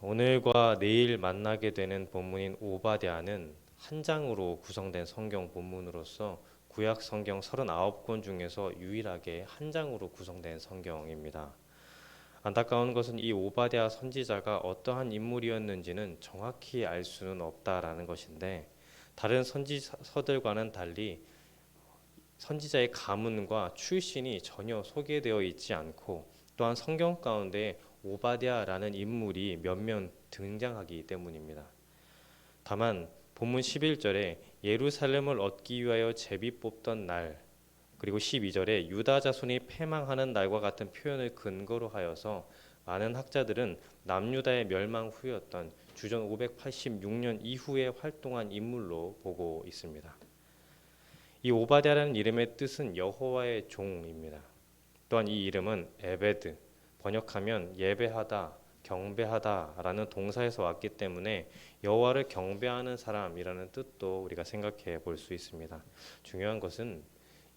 오늘과 내일 만나게 되는 본문인 오바댜는 한 장으로 구성된 성경 본문으로서 구약 성경 39권 중에서 유일하게 한 장으로 구성된 성경입니다. 안타까운 것은 이 오바댜 선지자가 어떠한 인물이었는지는 정확히 알 수는 없다라는 것인데, 다른 선지서들과는 달리 선지자의 가문과 출신이 전혀 소개되어 있지 않고, 또한 성경 가운데 오바댜라는 인물이 몇몇 등장하기 때문입니다. 다만 본문 11절에 예루살렘을 얻기 위하여 제비 뽑던 날, 그리고 12절에 유다 자손이 패망하는 날과 같은 표현을 근거로 하여서 많은 학자들은 남유다의 멸망 후였던 주전 586년 이후에 활동한 인물로 보고 있습니다. 이 오바댜라는 이름의 뜻은 여호와의 종입니다. 또한 이 이름은 에베드, 번역하면 예배하다, 경배하다라는 동사에서 왔기 때문에 여호와를 경배하는 사람이라는 뜻도 우리가 생각해 볼 수 있습니다. 중요한 것은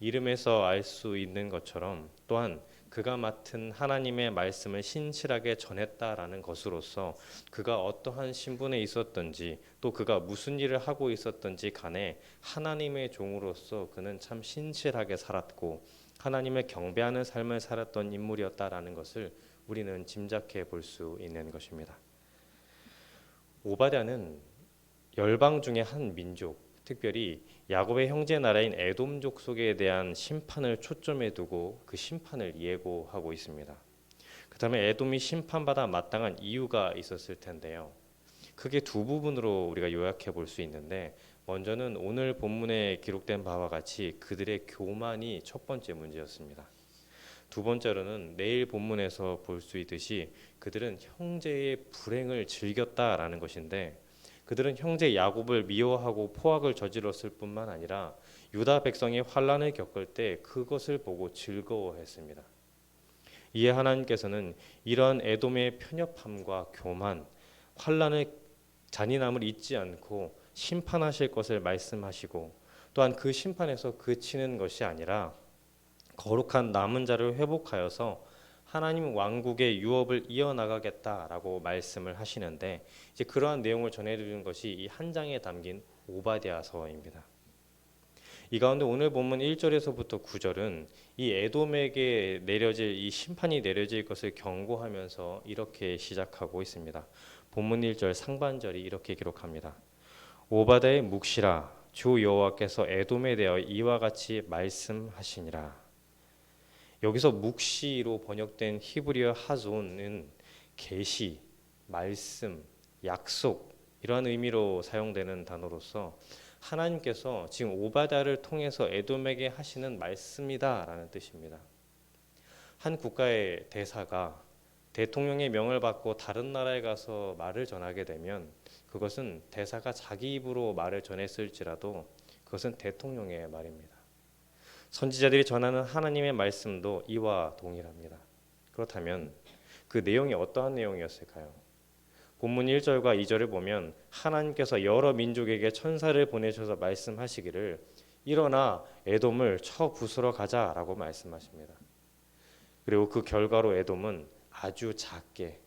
이름에서 알 수 있는 것처럼 또한 그가 맡은 하나님의 말씀을 신실하게 전했다라는 것으로서 그가 어떠한 신분에 있었던지 또 그가 무슨 일을 하고 있었던지 간에 하나님의 종으로서 그는 참 신실하게 살았고 하나님을 경배하는 삶을 살았던 인물이었다라는 것을 우리는 짐작해 볼 수 있는 것입니다. 오바댜는 열방 중에 한 민족, 특별히 야곱의 형제 나라인 에돔 족속에 대한 심판을 초점에 두고 그 심판을 예고하고 있습니다. 그렇다면 에돔이 심판받아 마땅한 이유가 있었을 텐데요. 크게 두 부분으로 우리가 요약해 볼 수 있는데, 먼저는 오늘 본문에 기록된 바와 같이 그들의 교만이 첫 번째 문제였습니다. 두 번째로는 내일 본문에서 볼 수 있듯이 그들은 형제의 불행을 즐겼다라는 것인데, 그들은 형제 야곱을 미워하고 포악을 저질렀을 뿐만 아니라 유다 백성이 환난을 겪을 때 그것을 보고 즐거워했습니다. 이에 하나님께서는 이러한 에돔의 편협함과 교만, 환난의 잔인함을 잊지 않고 심판하실 것을 말씀하시고, 또한 그 심판에서 그치는 것이 아니라 거룩한 남은 자를 회복하여서 하나님 왕국의 유업을 이어나가겠다라고 말씀을 하시는데, 이제 그러한 내용을 전해드리는 것이 이 한 장에 담긴 오바댜서입니다. 이 가운데 오늘 본문 1절에서부터 9절은 이 에돔에게 내려질 이 심판이 내려질 것을 경고하면서 이렇게 시작하고 있습니다. 본문 1절 상반절이 이렇게 기록합니다. 오바댜의 묵시라, 주 여호와께서 에돔에 대하여 이와 같이 말씀하시니라. 여기서 묵시로 번역된 히브리어 하존은 계시, 말씀, 약속 이러한 의미로 사용되는 단어로서 하나님께서 지금 오바댜를 통해서 에돔에게 하시는 말씀이다라는 뜻입니다. 한 국가의 대사가 대통령의 명을 받고 다른 나라에 가서 말을 전하게 되면 그것은 대사가 자기 입으로 말을 전했을지라도 그것은 대통령의 말입니다. 선지자들이 전하는 하나님의 말씀도 이와 동일합니다. 그렇다면 그 내용이 어떠한 내용이었을까요? 본문 1절과 2절을 보면 하나님께서 여러 민족에게 천사를 보내셔서 말씀하시기를 일어나 에돔을 쳐 부수러 가자라고 말씀하십니다. 그리고 그 결과로 에돔은 아주 작게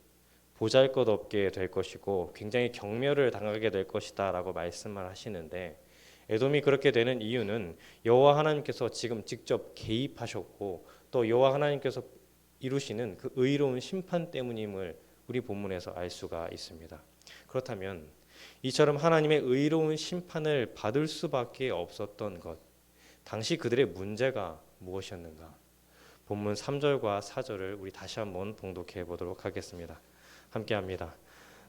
보잘것없게 될 것이고 굉장히 경멸을 당하게 될 것이다 라고 말씀을 하시는데, 에돔이 그렇게 되는 이유는 여호와 하나님께서 지금 직접 개입하셨고 또 여호와 하나님께서 이루시는 그 의로운 심판 때문임을 우리 본문에서 알 수가 있습니다. 그렇다면 이처럼 하나님의 의로운 심판을 받을 수밖에 없었던 것, 당시 그들의 문제가 무엇이었는가? 본문 3절과 4절을 우리 다시 한번 봉독해 보도록 하겠습니다. 함께합니다.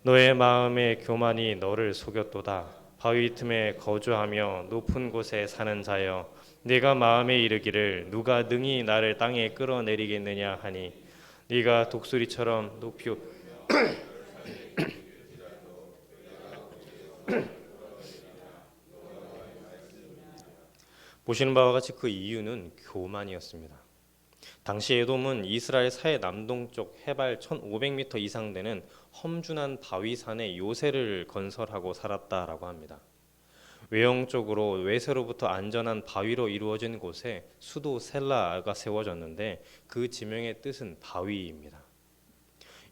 너의 마음의 교만이 너를 속였도다. 바위 틈에 거주하며 높은 곳에 사는 자여, 네가 마음에 이르기를 누가 능히 나를 땅에 끌어내리겠느냐 하니 네가 독수리처럼 높이 보시는 바와 같이 그 이유는 교만이었습니다. 당시 에돔은 이스라엘 사해 남동쪽 해발 1500m 이상 되는 험준한 바위산에 요새를 건설하고 살았다라고 합니다. 외형적으로 외세로부터 안전한 바위로 이루어진 곳에 수도 셀라가 세워졌는데 그 지명의 뜻은 바위입니다.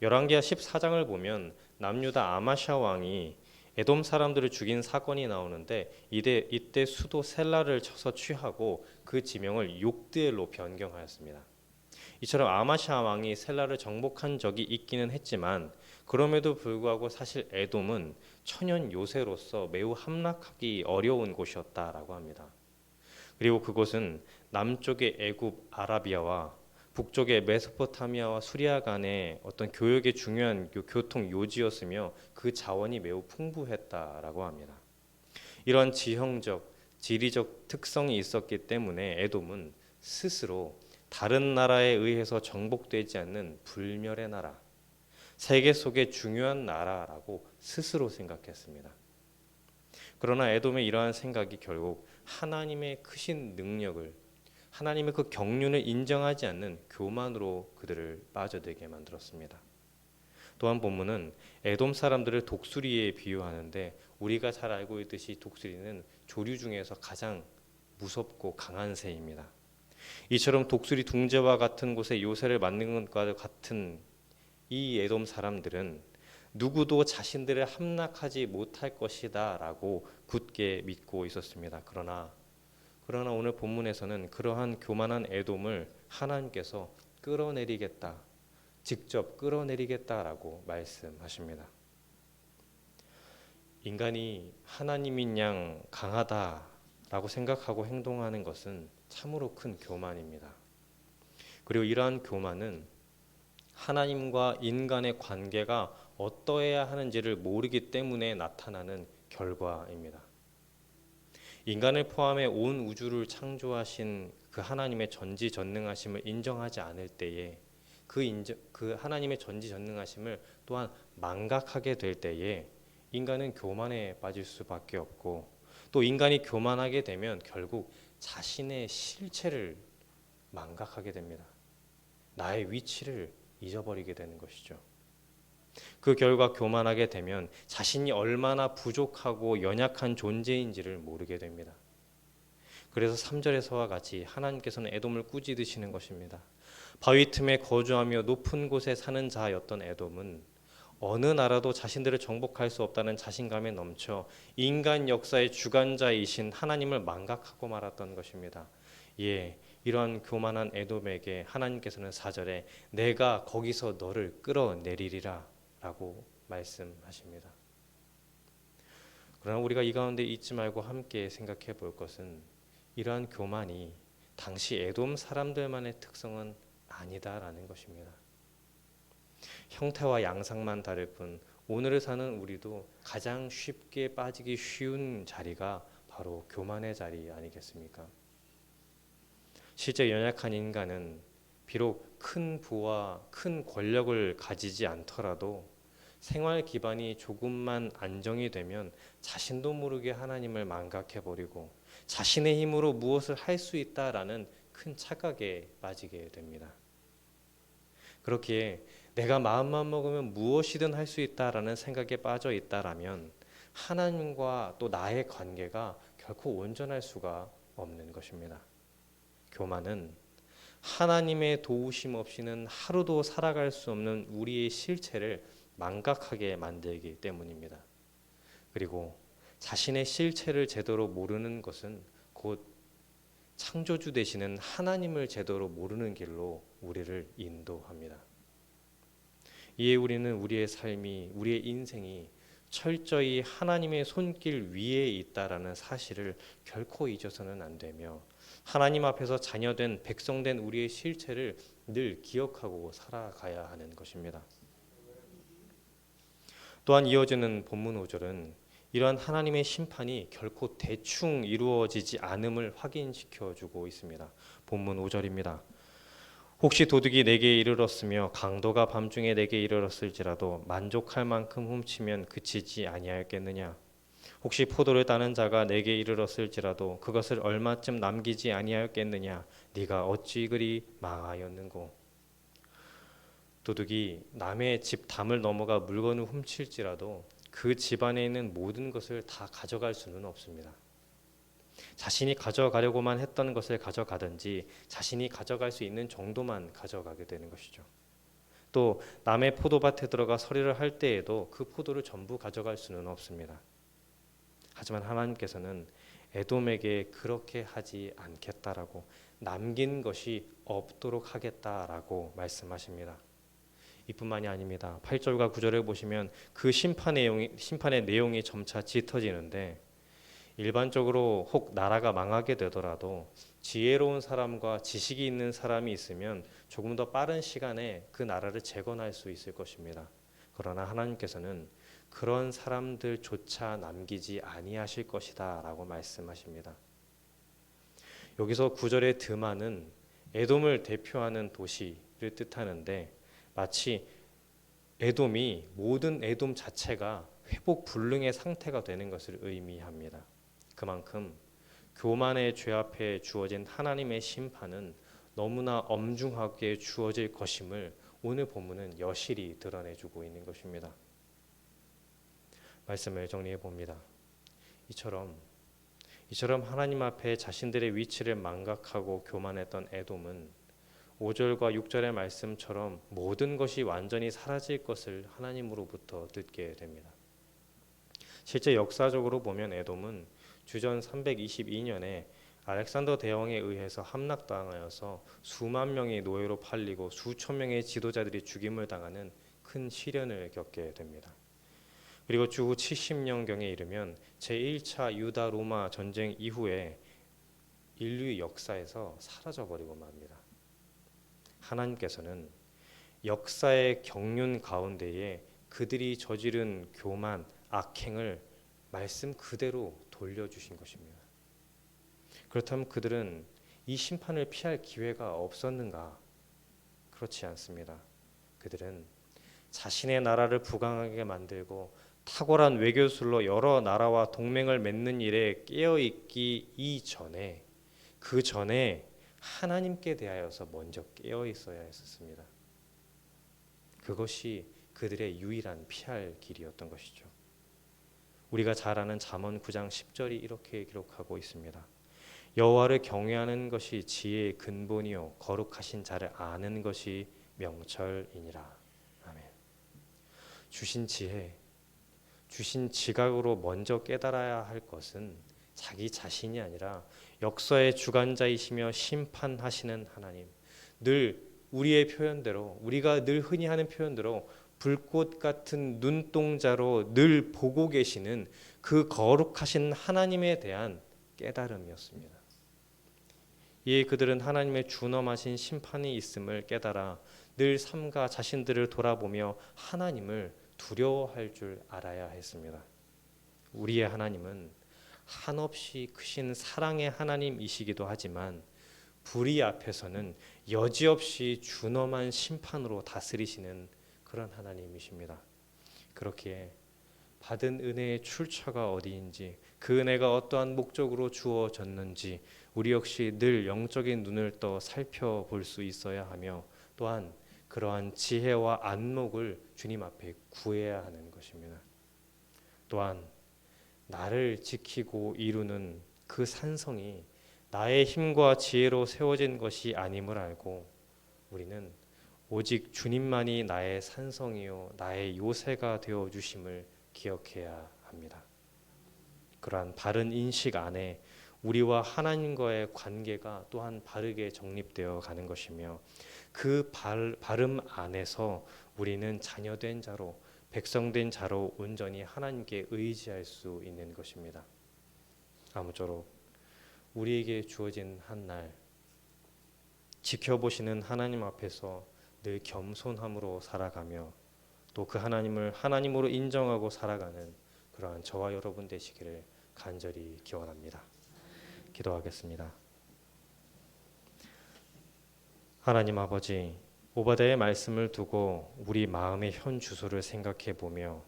열왕기하 14장을 보면 남유다 아마샤 왕이 에돔 사람들을 죽인 사건이 나오는데 이때 수도 셀라를 쳐서 취하고 그 지명을 욕드엘로 변경하였습니다. 이처럼 아마샤 왕이 셀라를 정복한 적이 있기는 했지만 그럼에도 불구하고 사실 에돔은 천연 요새로서 매우 함락하기 어려운 곳이었다라고 합니다. 그리고 그곳은 남쪽의 애굽 아라비아와 북쪽의 메소포타미아와 수리아 간의 어떤 교역의 중요한 교통 요지였으며 그 자원이 매우 풍부했다라고 합니다. 이런 지형적, 지리적 특성이 있었기 때문에 에돔은 스스로 다른 나라에 의해서 정복되지 않는 불멸의 나라, 세계 속의 중요한 나라라고 스스로 생각했습니다. 그러나 에돔의 이러한 생각이 결국 하나님의 크신 능력을, 하나님의 그 경륜을 인정하지 않는 교만으로 그들을 빠져들게 만들었습니다. 또한 본문은 에돔 사람들을 독수리에 비유하는데 우리가 잘 알고 있듯이 독수리는 조류 중에서 가장 무섭고 강한 새입니다. 이처럼 독수리 둥지와 같은 곳에 요새를 만든 것과 같은 이 에돔 사람들은 누구도 자신들을 함락하지 못할 것이다 라고 굳게 믿고 있었습니다. 그러나 오늘 본문에서는 그러한 교만한 에돔을 하나님께서 끌어내리겠다, 직접 끌어내리겠다라고 말씀하십니다. 인간이 하나님인 양 강하다라고 생각하고 행동하는 것은 참으로 큰 교만입니다. 그리고 이러한 교만은 하나님과 인간의 관계가 어떠해야 하는지를 모르기 때문에 나타나는 결과입니다. 인간을 포함해 온 우주를 창조하신 그 하나님의 전지전능하심을 인정하지 않을 때에 그 하나님의 전지전능하심을 또한 망각하게 될 때에 인간은 교만에 빠질 수밖에 없고, 또 인간이 교만하게 되면 결국 자신의 실체를 망각하게 됩니다. 나의 위치를 잊어버리게 되는 것이죠. 그 결과 교만하게 되면 자신이 얼마나 부족하고 연약한 존재인지를 모르게 됩니다. 그래서 3절에서와 같이 하나님께서는 에돔을 꾸짖으시는 것입니다. 바위 틈에 거주하며 높은 곳에 사는 자였던 에돔은 어느 나라도 자신들을 정복할 수 없다는 자신감에 넘쳐 인간 역사의 주관자이신 하나님을 망각하고 말았던 것입니다. 예, 이러한 교만한 에돔에게 하나님께서는 4절에 내가 거기서 너를 끌어내리리라 라고 말씀하십니다. 그러나 우리가 이 가운데 잊지 말고 함께 생각해 볼 것은 이러한 교만이 당시 에돔 사람들만의 특성은 아니다라는 것입니다. 형태와 양상만 다를 뿐 오늘을 사는 우리도 가장 쉽게 빠지기 쉬운 자리가 바로 교만의 자리 아니겠습니까? 실제 연약한 인간은 비록 큰 부와 큰 권력을 가지지 않더라도 생활 기반이 조금만 안정이 되면 자신도 모르게 하나님을 망각해버리고 자신의 힘으로 무엇을 할 수 있다라는 큰 착각에 빠지게 됩니다. 그렇기에 내가 마음만 먹으면 무엇이든 할 수 있다라는 생각에 빠져 있다라면 하나님과 또 나의 관계가 결코 온전할 수가 없는 것입니다. 교만은 하나님의 도우심 없이는 하루도 살아갈 수 없는 우리의 실체를 망각하게 만들기 때문입니다. 그리고 자신의 실체를 제대로 모르는 것은 곧 창조주 되시는 하나님을 제대로 모르는 길로 우리를 인도합니다. 이에 우리는 우리의 삶이, 우리의 인생이 철저히 하나님의 손길 위에 있다라는 사실을 결코 잊어서는 안 되며 하나님 앞에서 자녀된 백성된 우리의 실체를 늘 기억하고 살아가야 하는 것입니다. 또한 이어지는 본문 5절은 이러한 하나님의 심판이 결코 대충 이루어지지 않음을 확인시켜 주고 있습니다. 본문 5절입니다. 혹시 도둑이 내게 이르렀으며 강도가 밤중에 내게 이르렀을지라도 만족할 만큼 훔치면 그치지 아니하였겠느냐? 혹시 포도를 따는 자가 내게 이르렀을지라도 그것을 얼마쯤 남기지 아니하였겠느냐? 네가 어찌 그리 망하였는고? 도둑이 남의 집 담을 넘어가 물건을 훔칠지라도 그 집안에 있는 모든 것을 다 가져갈 수는 없습니다. 자신이 가져가려고만 했던 것을 가져가든지 자신이 가져갈 수 있는 정도만 가져가게 되는 것이죠. 또 남의 포도밭에 들어가 서리를 할 때에도 그 포도를 전부 가져갈 수는 없습니다. 하지만 하나님께서는 에돔에게 그렇게 하지 않겠다라고, 남긴 것이 없도록 하겠다라고 말씀하십니다. 이뿐만이 아닙니다. 8절과 9절을 보시면 그 심판의 내용이 점차 짙어지는데, 일반적으로 혹 나라가 망하게 되더라도 지혜로운 사람과 지식이 있는 사람이 있으면 조금 더 빠른 시간에 그 나라를 재건할 수 있을 것입니다. 그러나 하나님께서는 그런 사람들조차 남기지 아니하실 것이다 라고 말씀하십니다. 여기서 9절의 드만은 에돔을 대표하는 도시를 뜻하는데, 마치 에돔이, 모든 에돔 자체가 회복 불능의 상태가 되는 것을 의미합니다. 그만큼 교만의 죄 앞에 주어진 하나님의 심판은 너무나 엄중하게 주어질 것임을 오늘 본문은 여실히 드러내주고 있는 것입니다. 말씀을 정리해 봅니다. 이처럼 하나님 앞에 자신들의 위치를 망각하고 교만했던 에돔은 5절과 6절의 말씀처럼 모든 것이 완전히 사라질 것을 하나님으로부터 듣게 됩니다. 실제 역사적으로 보면 에돔은 주전 322년에 알렉산더 대왕에 의해서 함락당하여서 수만 명이 노예로 팔리고 수천 명의 지도자들이 죽임을 당하는 큰 시련을 겪게 됩니다. 그리고 주후 70년경에 이르면 제1차 유다 로마 전쟁 이후에 인류의 역사에서 사라져버리고 맙니다. 하나님께서는 역사의 경륜 가운데에 그들이 저지른 교만, 악행을 말씀 그대로 돌려주신 것입니다. 그렇다면 그들은 이 심판을 피할 기회가 없었는가? 그렇지 않습니다. 그들은 자신의 나라를 부강하게 만들고 탁월한 외교술로 여러 나라와 동맹을 맺는 일에 깨어있기 이전에, 그 전에 하나님께 대하여서 먼저 깨어 있어야 했었습니다. 그것이 그들의 유일한 피할 길이었던 것이죠. 우리가 잘 아는 잠언 9장 10절이 이렇게 기록하고 있습니다. 여호와를 경외하는 것이 지혜의 근본이요 거룩하신 자를 아는 것이 명철이니라. 아멘. 주신 지혜, 주신 지각으로 먼저 깨달아야 할 것은 자기 자신이 아니라 역사의 주관자이시며 심판하시는 하나님, 늘 우리의 표현대로, 우리가 늘 흔히 하는 표현대로 불꽃 같은 눈동자로 늘 보고 계시는 그 거룩하신 하나님에 대한 깨달음이었습니다. 이에 그들은 하나님의 준엄하신 심판이 있음을 깨달아 늘 삼가 자신들을 돌아보며 하나님을 두려워할 줄 알아야 했습니다. 우리의 하나님은 한없이 크신 사랑의 하나님이시기도 하지만 불의 앞에서는 여지없이 준엄한 심판으로 다스리시는 그런 하나님이십니다. 그렇기에 받은 은혜의 출처가 어디인지, 그 은혜가 어떠한 목적으로 주어졌는지 우리 역시 늘 영적인 눈을 떠 살펴볼 수 있어야 하며, 또한 그러한 지혜와 안목을 주님 앞에 구해야 하는 것입니다. 또한 나를 지키고 이루는 그 산성이 나의 힘과 지혜로 세워진 것이 아님을 알고, 우리는 오직 주님만이 나의 산성이요 나의 요새가 되어 주심을 기억해야 합니다. 그러한 바른 인식 안에 우리와 하나님과의 관계가 또한 바르게 정립되어 가는 것이며, 그 바름 안에서 우리는 자녀된 자로, 백성된 자로 온전히 하나님께 의지할 수 있는 것입니다. 아무쪼록 우리에게 주어진 한 날, 지켜보시는 하나님 앞에서 늘 겸손함으로 살아가며 또 그 하나님을 하나님으로 인정하고 살아가는 그러한 저와 여러분 되시기를 간절히 기원합니다. 기도하겠습니다. 하나님 아버지, 오바댜의 말씀을 두고 우리 마음의 현 주소를 생각해 보며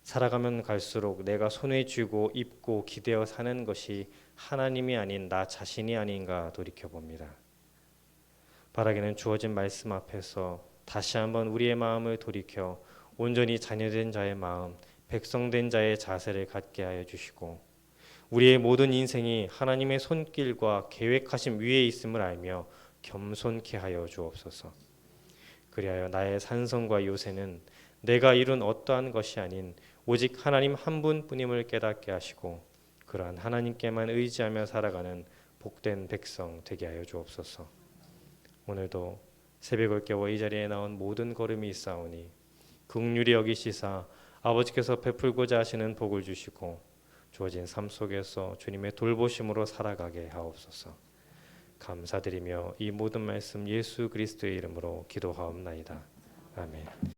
살아가면 갈수록 내가 손에 쥐고 입고 기대어 사는 것이 하나님이 아닌 나 자신이 아닌가 돌이켜 봅니다. 바라기는 주어진 말씀 앞에서 다시 한번 우리의 마음을 돌이켜 온전히 자녀된 자의 마음, 백성된 자의 자세를 갖게 하여 주시고, 우리의 모든 인생이 하나님의 손길과 계획하심 위에 있음을 알며 겸손케 하여 주옵소서. 그리하여 나의 산성과 요새는 내가 이룬 어떠한 것이 아닌 오직 하나님 한 분뿐임을 깨닫게 하시고 그러한 하나님께만 의지하며 살아가는 복된 백성 되게 하여 주옵소서. 오늘도 새벽을 깨워 이 자리에 나온 모든 걸음이 있사오니 긍휼히 여기시사 아버지께서 베풀고자 하시는 복을 주시고 주어진 삶 속에서 주님의 돌보심으로 살아가게 하옵소서. 감사드리며 이 모든 말씀 예수 그리스도의 이름으로 기도하옵나이다. 아멘.